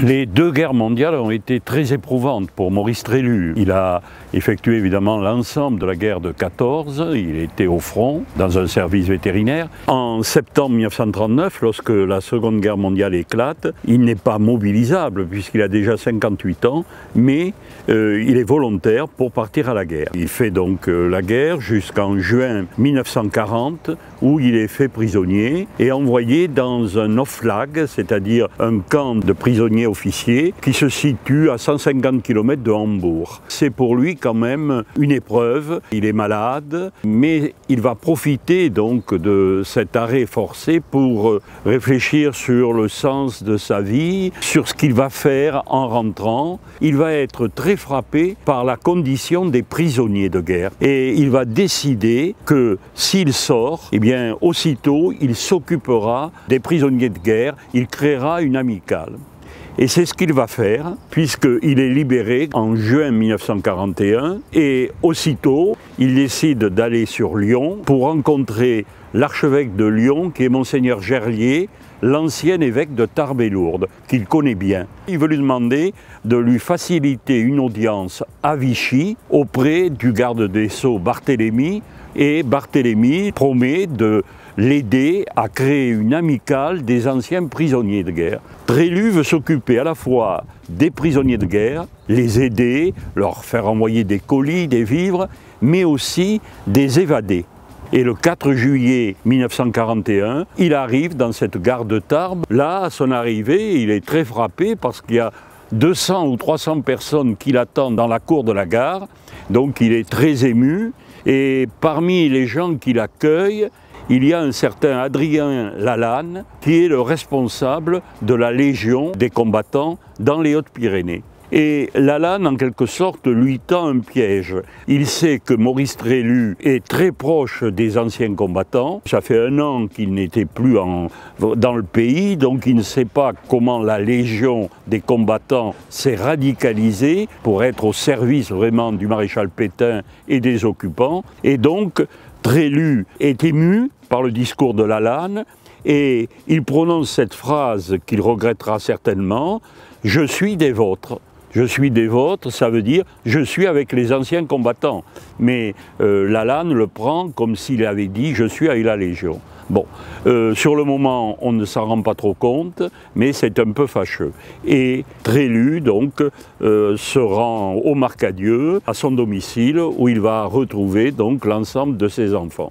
Les deux guerres mondiales ont été très éprouvantes pour Maurice Trélu. Il a effectué évidemment l'ensemble de la guerre de 14, il était au front dans un service vétérinaire. En septembre 1939, lorsque la Seconde Guerre mondiale éclate, il n'est pas mobilisable puisqu'il a déjà 58 ans, mais il est volontaire pour partir à la guerre. Il fait donc la guerre jusqu'en juin 1940 où il est fait prisonnier et envoyé dans un Oflag, c'est-à-dire un camp de prisonniers officiers qui se situe à 150 km de Hambourg. C'est pour lui quand même une épreuve, il est malade, mais il va profiter donc de cet arrêt forcé pour réfléchir sur le sens de sa vie, sur ce qu'il va faire en rentrant. Il va être très frappé par la condition des prisonniers de guerre et il va décider que s'il sort, eh bien aussitôt il s'occupera des prisonniers de guerre, il créera une amicale. Et c'est ce qu'il va faire, puisqu'il est libéré en juin 1941, et aussitôt, il décide d'aller sur Lyon pour rencontrer l'archevêque de Lyon, qui est Monseigneur Gerlier, l'ancien évêque de Tarbes et Lourdes, qu'il connaît bien. Il veut lui demander de lui faciliter une audience à Vichy auprès du garde des Sceaux Barthélemy, et Barthélemy promet de l'aider à créer une amicale des anciens prisonniers de guerre. Trélu veut s'occuper à la fois des prisonniers de guerre, les aider, leur faire envoyer des colis, des vivres, mais aussi des évadés. Et le 4 juillet 1941, il arrive dans cette gare de Tarbes. Là, à son arrivée, il est très frappé parce qu'il y a 200 ou 300 personnes qui l'attendent dans la cour de la gare. Donc il est très ému. Et parmi les gens qui l'accueillent, il y a un certain Adrien Lalanne qui est le responsable de la Légion des combattants dans les Hautes-Pyrénées. Et Lalanne, en quelque sorte, lui tend un piège. Il sait que Maurice Trélu est très proche des anciens combattants. Ça fait 1 an qu'il n'était plus dans le pays, donc il ne sait pas comment la Légion des combattants s'est radicalisée pour être au service vraiment du maréchal Pétain et des occupants. Et donc, Trélu est ému par le discours de Lalanne et il prononce cette phrase qu'il regrettera certainement « Je suis des vôtres ». Je suis des vôtres, ça veut dire je suis avec les anciens combattants. Mais Lalanne le prend comme s'il avait dit je suis avec la Légion. Bon, sur le moment, on ne s'en rend pas trop compte, mais c'est un peu fâcheux. Et Trélu, donc, se rend au Marcadieu, à son domicile, où il va retrouver donc l'ensemble de ses enfants.